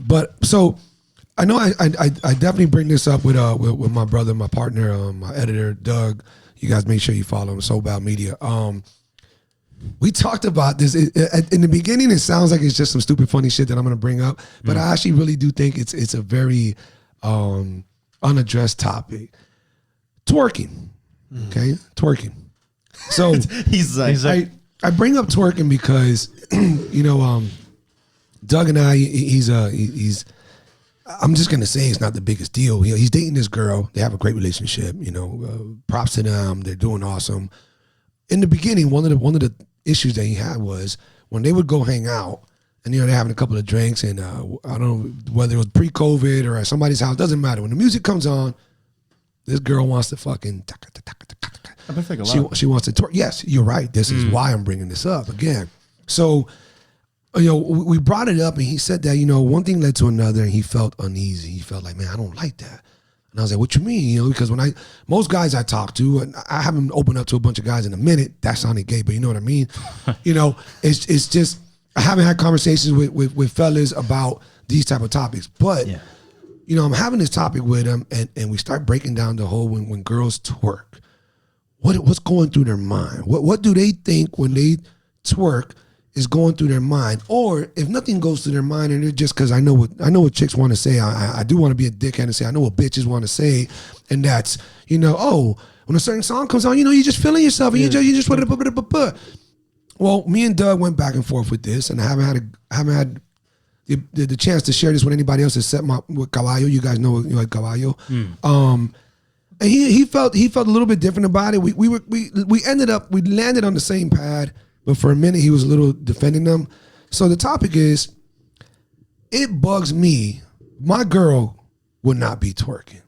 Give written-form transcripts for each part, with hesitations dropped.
But so I know I definitely bring this up with my brother, my partner, my editor, Doug. You guys make sure you follow him, Soul Bow Media. We talked about this in the beginning. It sounds like it's just some stupid, funny shit that I'm going to bring up, but I actually really do think it's a very unaddressed topic. Twerking, okay, twerking. So he's like I bring up twerking because you know Doug and I he's I'm just gonna say it's not the biggest deal. You know, he's dating this girl. They have a great relationship. You know, props to them. They're doing awesome. In the beginning, one of the issues that he had was when they would go hang out, and you know they're having a couple of drinks, and I don't know whether it was pre-COVID or at somebody's house. Doesn't matter. When the music comes on, this girl wants to fucking. She wants to twerk. Yes, you're right. This is why I'm bringing this up again. So, you know, we brought it up, and he said that, you know, one thing led to another, and he felt uneasy. He felt like, man, I don't like that. And I was like, what you mean? You know, because most guys I talk to, and I haven't opened up to a bunch of guys in a minute. That sounded gay, but you know what I mean? You know, it's just, I haven't had conversations with fellas about these type of topics. But, you know, I'm having this topic with him, and we start breaking down the whole when girls twerk. What's going through their mind? What do they think when they twerk is going through their mind? Or if nothing goes through their mind, and they're just, because I know what chicks want to say. I do want to be a dickhead and say I know what bitches want to say, and that's, you know, oh, when a certain song comes on, you know, you're just feeling yourself, and you just well, me and Doug went back and forth with this, and I haven't had the chance to share this with anybody else except with Caballo. You guys know like Caballo. And he felt a little bit different about it. We landed on the same pad, but for a minute he was a little defending them. So the topic is, it bugs me. My girl would not be twerking.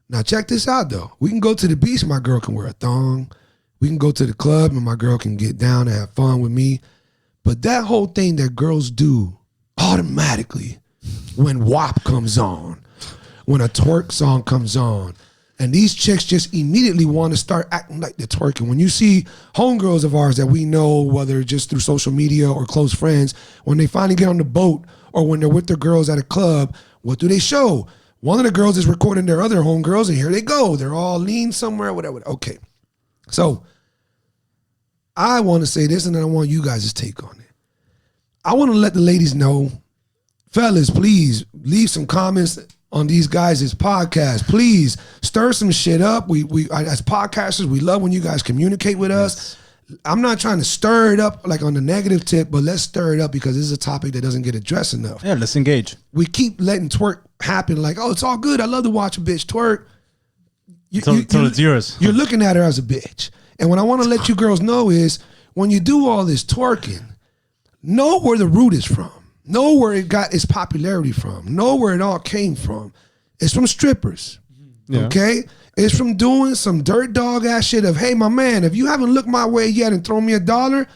Now check this out though. We can go to the beach, my girl can wear a thong. We can go to the club and my girl can get down and have fun with me. But that whole thing that girls do automatically when WAP comes on, when a twerk song comes on, and these chicks just immediately want to start acting like they're twerking. When you see homegirls of ours that we know, whether just through social media or close friends, when they finally get on the boat or when they're with their girls at a club, what do they show? One of the girls is recording their other homegirls, and here they go. They're all lean somewhere, whatever. Okay. So I want to say this, and then I want you guys' take on it. I want to let the ladies know, fellas, please leave some comments on these guys' podcast. Please stir some shit up. We as podcasters, we love when you guys communicate with us. I'm not trying to stir it up like on the negative tip, but let's stir it up because this is a topic that doesn't get addressed enough. Yeah, let's engage. We keep letting twerk happen like, oh, it's all good. I love to watch a bitch twerk. It's yours. You're looking at her as a bitch. And what I want to let you girls know is when you do all this twerking, know where the root is from. Know where it got its popularity from. Know where it all came from. It's from strippers, okay? It's from doing some dirt dog ass shit of, hey, my man, if you haven't looked my way yet and thrown me $1,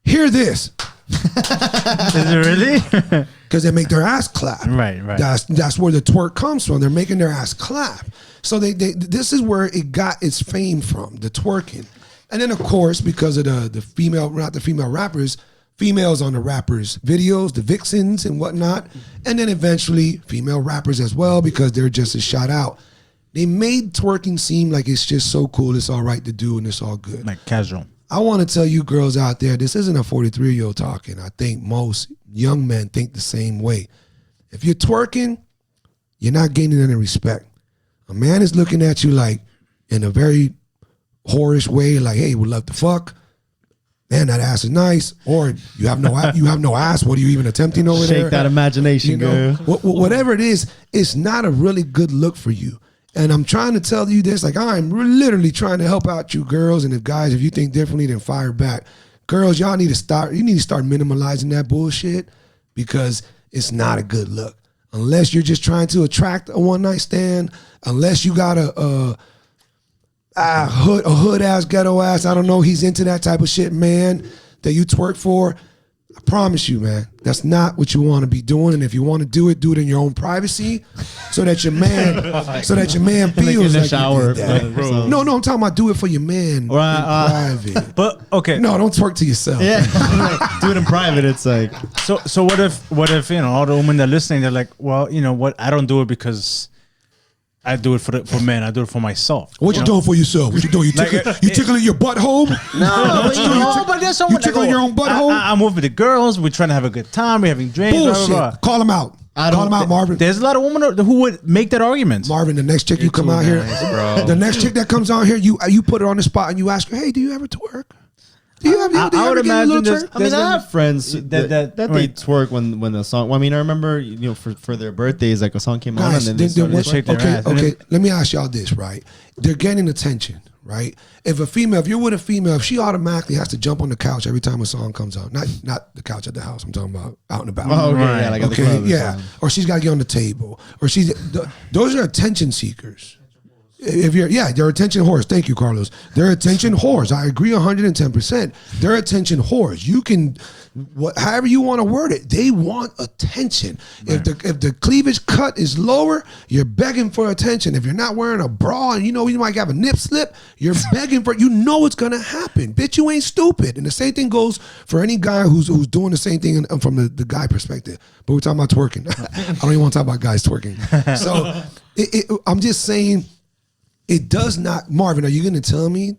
hear this. Is it really? Because they make their ass clap. Right. That's where the twerk comes from. They're making their ass clap. So this is where it got its fame from, the twerking. And then, of course, because of the female, not the female rappers, females on the rappers' videos, the Vixens and whatnot, and then eventually female rappers as well because they're just a shout out. They made twerking seem like it's just so cool, it's all right to do, and it's all good. Like casual. I want to tell you girls out there, this isn't a 43-year-old talking. I think most young men think the same way. If you're twerking, you're not gaining any respect. A man is looking at you like in a very whorish way, like, hey, would love to fuck. Man, that ass is nice. Or you have no ass. What are you even attempting over there? Shake that imagination, you know, girl. Whatever it is, it's not a really good look for you. And I'm trying to tell you this, like I'm literally trying to help out you girls. And if guys, if you think differently, then fire back. Girls, y'all need to start minimalizing that bullshit because it's not a good look. Unless you're just trying to attract a one-night stand, unless you got a hood ass, ghetto ass, I don't know, he's into that type of shit, man, that you twerk for. I promise you, man, that's not what you want to be doing. And if you want to do it in your own privacy, so that your man feels like shower. You did that. No, I'm talking about do it for your man in private. But okay, no, don't twerk to yourself. Yeah, do it in private. It's like so. What if all the women that are listening, they're like, well, you know what? I don't do it because I do it for men. I do it for myself. What you doing for yourself? What you doing? You tickling your butthole? No, but there's someone you tickling your own butthole. I'm with the girls. We're trying to have a good time. We're having drinks. Bullshit. Blah, blah, blah. Call them out. Call them out, Marvin. There's a lot of women who would make that argument. Marvin, the next chick you come out here, the next chick that comes out here, you put her on the spot and you ask her, hey, do you ever twerk? Do you ever get a little twerk? I mean, I have friends that they twerk when the song. Well, I mean, I remember for their birthdays, like a song came on and then they started shake their ass. Okay. Let me ask y'all this, right? They're getting attention, right? If you're with a female, if she automatically has to jump on the couch every time a song comes out, not the couch at the house, I'm talking about out and about. Oh, okay, right. Yeah, like at the club. Yeah, or she's got to get on the table, or those are attention seekers. If they're attention whores. Thank you, Carlos. They're attention whores. I agree 110%. They're attention whores. You can, however you want to word it, they want attention. Right. If the cleavage cut is lower, you're begging for attention. If you're not wearing a bra and you might have a nip slip, you're begging for. It's gonna happen. Bitch, you ain't stupid. And the same thing goes for any guy who's doing the same thing from the guy perspective. But we're talking about twerking. I don't even want to talk about guys twerking. So I'm just saying. It does not, Marvin. Are you going to tell me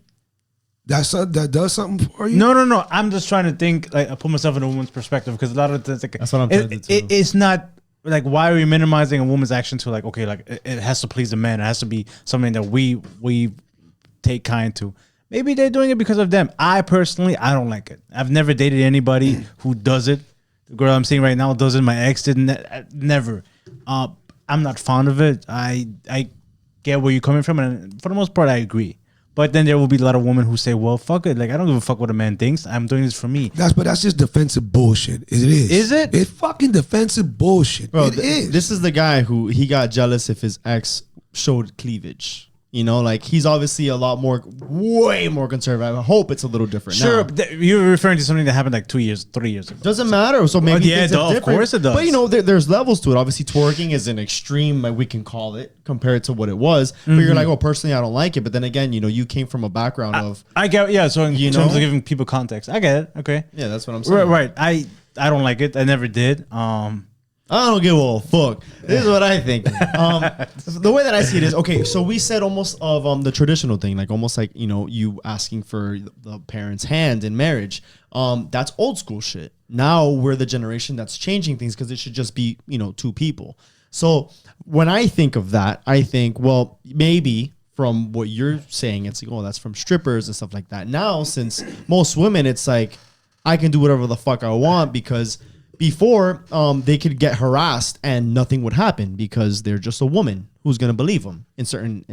that does something for you? No. I'm just trying to think. Like, I put myself in a woman's perspective because a lot of things. Like, that's what I'm trying to do. It's not like why are we minimizing a woman's action to like okay, like it has to please the man. It has to be something that we take kind to. Maybe they're doing it because of them. I personally, I don't like it. I've never dated anybody who does it. The girl I'm seeing right now does it. My ex didn't. Never. I'm not fond of it. I get where you're coming from, and for the most part, I agree. But then there will be a lot of women who say, "Well, fuck it. Like I don't give a fuck what a man thinks. I'm doing this for me." That's just defensive bullshit. It is. Is it? It's fucking defensive bullshit. Bro, it is. This is the guy who he got jealous if his ex showed cleavage. Like he's obviously way more conservative. I hope it's a little different. Sure, now. You're referring to something that happened like 3 years ago. Doesn't matter. So maybe of course it does. But there's levels to it. Obviously, twerking is an extreme, we can call it, compared to what it was. But you're like, personally, I don't like it. But then again, you came from a background of. I get, so in terms of giving people context, I get it. Okay. Yeah, that's what I'm saying. Right. I don't like it. I never did. I don't give a fuck. This is what I think. The way that I see it is, okay, so we said almost of the traditional thing, like almost like, you asking for the parents' hand in marriage. That's old school shit. Now we're the generation that's changing things because it should just be, two people. So when I think of that, I think, well, maybe from what you're saying, it's like, that's from strippers and stuff like that. Now, since most women, it's like, I can do whatever the fuck I want because before, they could get harassed and nothing would happen because they're just a woman who's going to believe them in certain,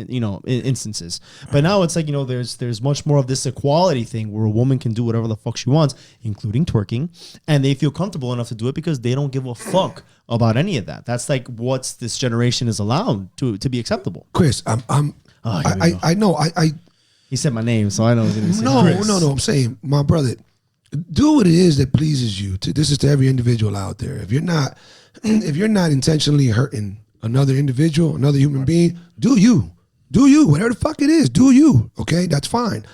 instances. But now it's like, there's much more of this equality thing where a woman can do whatever the fuck she wants, including twerking, and they feel comfortable enough to do it because they don't give a fuck about any of that. That's like what's this generation is allowed to be acceptable. Chris, I know. He said my name, so I know. No. I'm saying, my brother. Do what it is that pleases you. This is to every individual out there. If you're not intentionally hurting another individual, another human being, do you. Whatever the fuck it is, do you. Okay, that's fine.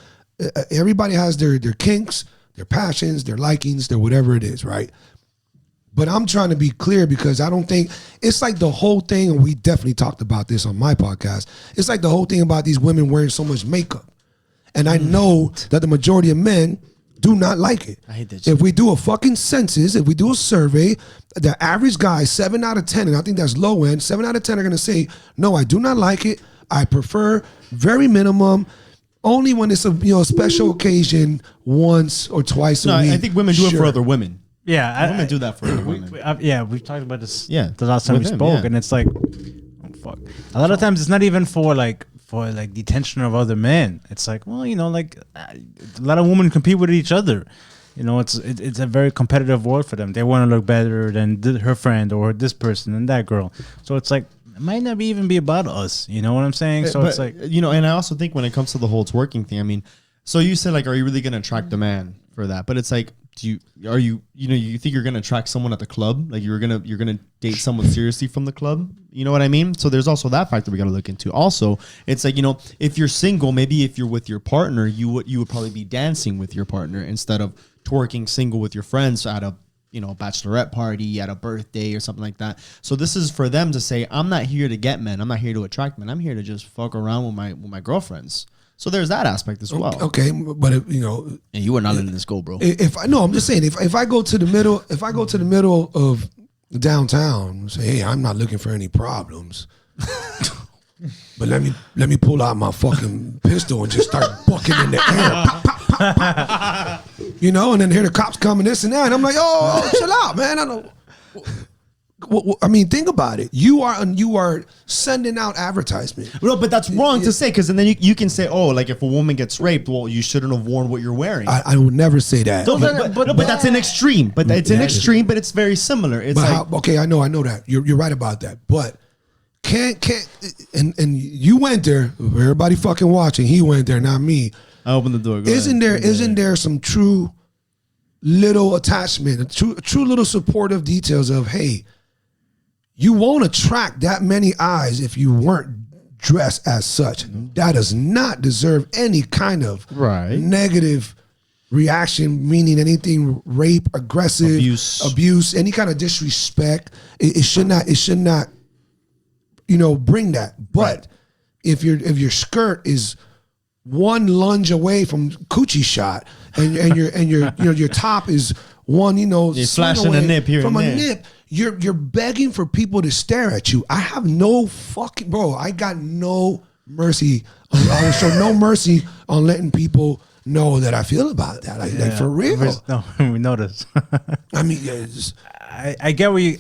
Everybody has their kinks, their passions, their likings, their whatever it is, right? But I'm trying to be clear because I don't think it's like the whole thing, and we definitely talked about this on my podcast. It's like the whole thing about these women wearing so much makeup. And I know that the majority of men do not like it. I hate that shit. If we do a fucking census, if we do a survey, the average guy, 7 out of 10, and I think that's low end, 7 out of 10 are going to say, no, I do not like it. I prefer very minimum, only when it's a special occasion, once or twice a week. I think women do it for other women. Yeah. Women do that for other women. We've talked about this the last time we spoke, and it's like, oh, fuck. A lot of times it's not even for the attention of other men. It's like, well, a lot of women compete with each other. It's a very competitive world for them. They want to look better than her friend or this person and that girl. So it's like, it might not even be about us. You know what I'm saying? So it's like, and I also think when it comes to the whole twerking thing, I mean, so you said like, are you really going to attract the man for that? But it's like, you think you're gonna attract someone at the club? Like you're gonna date someone seriously from the club? You know what I mean? So there's also that factor we gotta look into. Also, it's like, if you're single, maybe if you're with your partner, you would probably be dancing with your partner instead of twerking single with your friends at a bachelorette party, at a birthday or something like that. So this is for them to say, I'm not here to get men. I'm not here to attract men. I'm here to just fuck around with my girlfriends. So there's that aspect as well. Okay, but if, and you are not letting this go, bro. I'm just saying, if I go to the middle of downtown, say, hey, I'm not looking for any problems, but let me pull out my fucking pistol and just start bucking in the air, pop, pop, pop, pop. And then hear the cops coming, this and that, and I'm like, oh, chill out, man. I don't. I mean, think about it. You are sending out advertisement. No, but that's wrong to say, because then you can say, oh, like if a woman gets raped, well, you shouldn't have worn what you're wearing. I would never say that. But that's an extreme. But it's an extreme, but it's very similar. It's okay, I know that. You're right about that. But can't and you went there. Everybody fucking watching. He went there, not me. I opened the door. Isn't there some true little attachment, true little supportive details of, hey, you won't attract that many eyes if you weren't dressed as such. That does not deserve any kind of negative reaction, meaning anything rape, aggressive, abuse, any kind of disrespect. It should not, bring that. But if your skirt is one lunge away from coochie shot, and your top is one, you're flashing a nip here from and a there. nip. You're begging for people to stare at you. I have no fucking I got no mercy. I will show no mercy on letting people know that I feel about that. Like for real. No, we noticed. I mean, I get what you.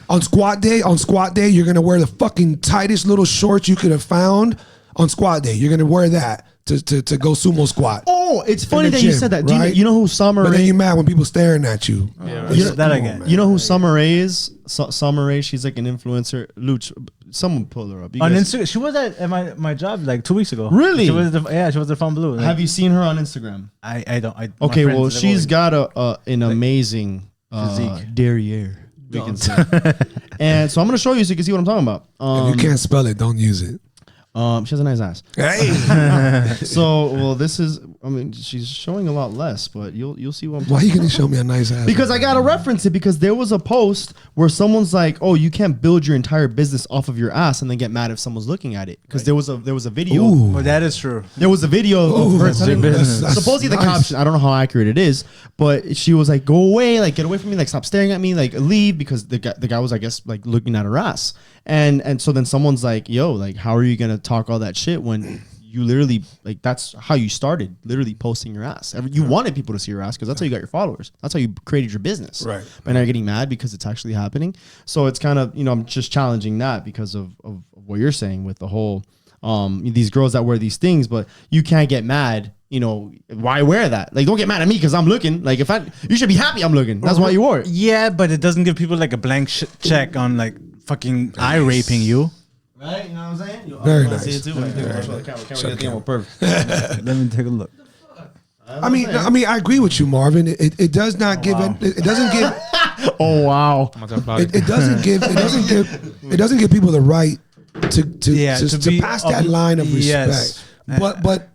On squat day, you're gonna wear the fucking tightest little shorts you could have found. On squat day, you're gonna wear that to go sumo squat. Oh, it's funny that you said that. Right? Do you know who Summer But Rae? then you're mad when people staring at you. That again. You know who Summer Rae is? Summer Rae, she's like an influencer. Luch, someone pull her up. On Instagram, she was at my job like 2 weeks ago. Really? She was the Fun Blue. Like, have you seen her on Instagram? I don't. Okay, well, she's got an amazing physique. derriere, we can say. And so I'm gonna show you so you can see what I'm talking about. If you can't spell it, don't use it. She has a nice ass. Hey. So, she's showing a lot less, but you'll see what I'm talking Why are you going to show me a nice ass? Because I got to reference it, because there was a post where someone's like, oh, you can't build your entire business off of your ass and then get mad if someone's looking at it. Because there was a video. Ooh. Well, that is true. There was a video of her telling that's supposedly the nice. caption, I don't know how accurate it is, but she was like, go away, like get away from me, like stop staring at me, like leave, because the guy was, I guess, like looking at her ass. And so then someone's like, yo, like how are you gonna talk all that shit when you literally, like, that's how you started, literally posting your ass. You wanted people to see your ass because that's how you got your followers. That's how you created your business. Right. But now you're getting mad because it's actually happening. So it's kind of, I'm just challenging that because of what you're saying with the whole these girls that wear these things, but you can't get mad. Why wear that? Like, don't get mad at me because I'm looking. Like, you should be happy I'm looking. That's why you wore it. Yeah, but it doesn't give people like a blank check on like fucking eye raping you. Right? You know what I'm saying? Very nice. See it too. Perfect. Let me take a look. I mean, I agree with you, Marvin. It does not give it doesn't give Oh wow! it doesn't give people the right to pass that line of respect. Yes. But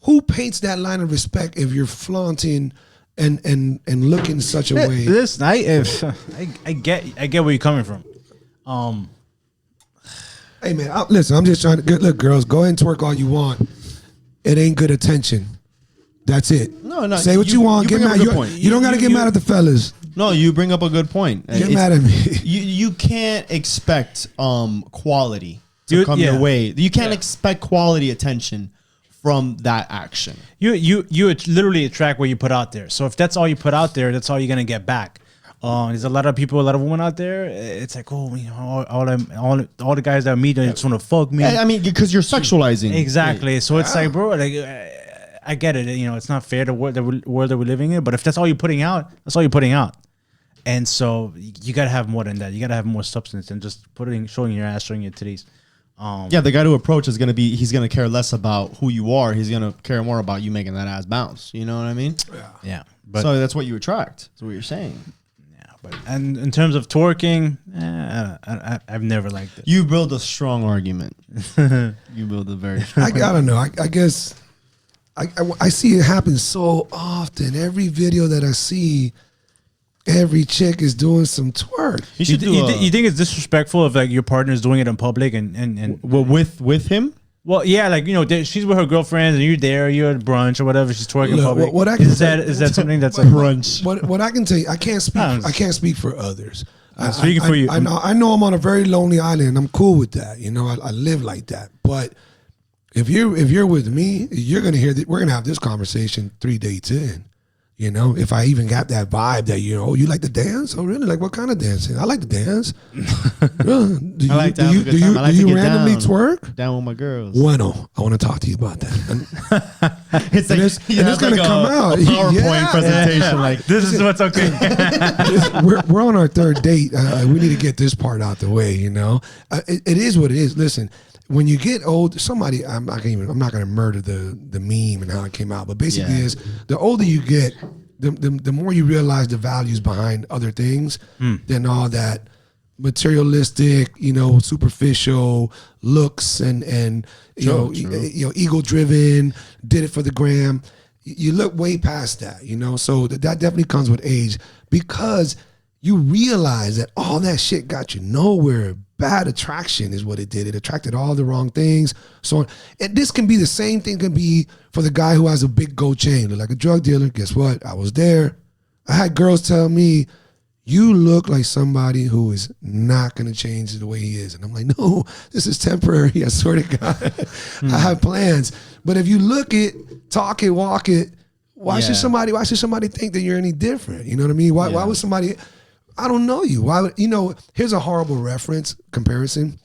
who paints that line of respect if you're flaunting and looking such a way? Listen, I get where you're coming from. Hey man, listen, I'm just trying to look, girls. Go ahead and twerk all you want. It ain't good attention. That's it. No. Say what you want. Get bring up mad. a good point. You don't got to get mad at the fellas. No, you bring up a good point. Get mad at me. You can't expect quality to Dude, come yeah. your way. You can't expect quality attention from that action. You literally attract what you put out there. So if that's all you put out there, that's all you're gonna get back. There's a lot of people, a lot of women out there. It's like, all the guys that I meet, they just want to fuck me. I mean, because you're sexualizing. Exactly. So it's like, bro, like I get it. It's not fair the world that we're living in. But if that's all you're putting out, that's all you're putting out. And so you gotta have more than that. You gotta have more substance than just showing your ass, showing your titties. Yeah, the guy to approach is gonna be. He's gonna care less about who you are. He's gonna care more about you making that ass bounce. You know what I mean? Yeah. But So that's what you attract. That's what you're saying. But and in terms of twerking, I've never liked it. You build a strong argument. You build a very strong I don't know. I guess I see it happen so often. Every video that I see, every chick is doing some twerk. You should do you think it's disrespectful if like your partner is doing it in public and with him? well, yeah, like she's with her girlfriends and you're at brunch or whatever. She's twerking in Look, public. what I can is say- that something that's like Brunch. What I can tell you, I can't speak for others. I'm speaking for you. I know I'm on a very lonely island. And I'm cool with that. I live like that. But if you're with me, you're gonna hear that we're gonna have this conversation 3 dates in. If I even got that vibe that you like to dance? Oh, really? Like what kind of dancing? I like to dance. I like to have a good time. I like do to you get randomly down. twerk? Down with my girls. Bueno, I want to talk to you about that. It's like it's gonna come out. a PowerPoint Yeah. presentation. Like this is what's okay. we're on our third date. We need to get this part out the way. It is what it is. Listen, when you get old, somebody I'm not gonna murder the meme and how it came out, but basically is the older you get, the more you realize the values behind other things than all that materialistic, superficial looks and ego driven, did it for the gram. You look way past that, so that definitely comes with age because you realize that all that shit got you nowhere. Bad attraction is what it did. It attracted all the wrong things. So and this can be the same thing can be for the guy who has a big gold chain, look like a drug dealer. Guess what? I was there. I had girls tell me, you look like somebody who is not going to change the way he is. And I'm like, no, this is temporary. I swear to God. I have plans. But if you look it, talk it, walk it, why should somebody think that you're any different? You know what I mean? Why would somebody... I don't know you. Why would here's a horrible reference comparison.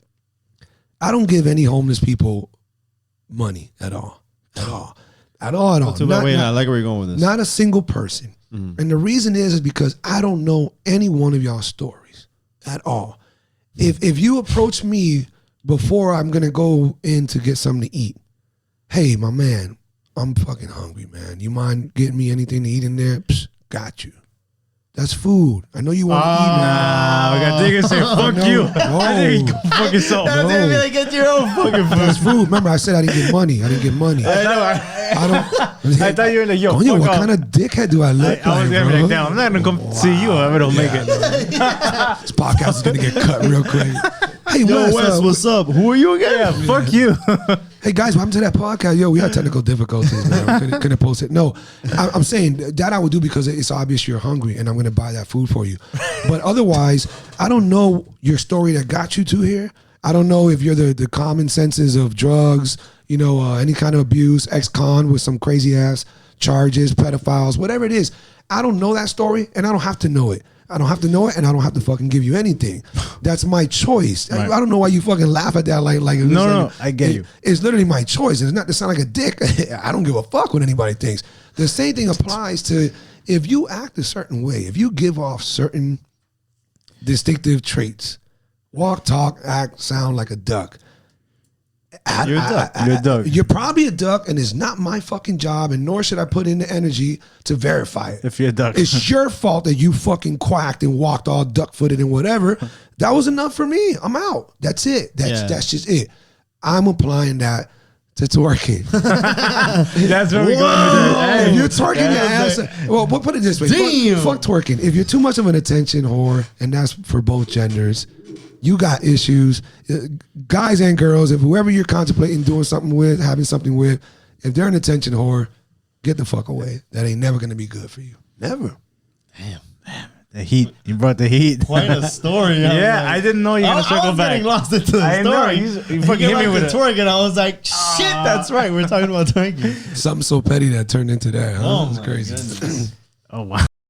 I don't give any homeless people money at all. At all. I like where you're going with this. Not a single person. And the reason is because I don't know any one of y'all stories at all. If you approach me before I'm gonna go in to get something to eat, hey, my man, I'm fucking hungry, man. You mind getting me anything to eat in there? Psh, got you. That's food. I know you want to eat. Nah, we got niggas say fuck you. I think you go fuck yourself. Get your own fucking food. That's food. Remember, I said I didn't get money. I thought you were like, yo, Coño, fuck what off. kind of dickhead do I look I was like, gonna be bro? like, damn, I'm not gonna come see you if I don't make it. This podcast is gonna get cut real quick. Hey, Yo, Wes, what's up? Who are you again? Yeah, fuck you. Hey guys, welcome to that podcast. Yo, we had technical difficulties, man. Couldn't post it. No, I'm saying that I would do because it's obvious you're hungry and I'm going to buy that food for you. But otherwise, I don't know your story that got you to here. I don't know if you're the common senses of drugs, any kind of abuse, ex-con with some crazy ass charges, pedophiles, whatever it is. I don't know that story and I don't have to know it. I don't have to know it, and I don't have to fucking give you anything. That's my choice. Right. I don't know why you fucking laugh at that like No, I get you. It's literally my choice. It's not to sound like a dick. I don't give a fuck what anybody thinks. The same thing applies to if you act a certain way, if you give off certain distinctive traits, walk, talk, act, sound like a duck. You're a duck. You're a duck. You're probably a duck, and it's not my fucking job, and nor should I put in the energy to verify it. If you're a duck. It's your fault that you fucking quacked and walked all duck-footed and whatever. That was enough for me. I'm out. That's it. That's just it. I'm applying that to twerking. That's where we going. If you're twerking your ass, well, put it this way. Fuck twerking. If you're too much of an attention whore, and that's for both genders, you got issues, guys and girls. If whoever you're contemplating doing something with, having something with, if they're an attention whore, get the fuck away. That ain't never gonna be good for you. Never. Damn. The heat. You brought the heat. Quite a story. Yeah, I didn't know you were gonna circle back. I was getting lost into the I know, story. you fucking hit me with it. twerk, and I was like, shit, that's right. We're talking about twerking. Something so petty that turned into that. Huh? Oh, It's my crazy. goodness. Oh wow.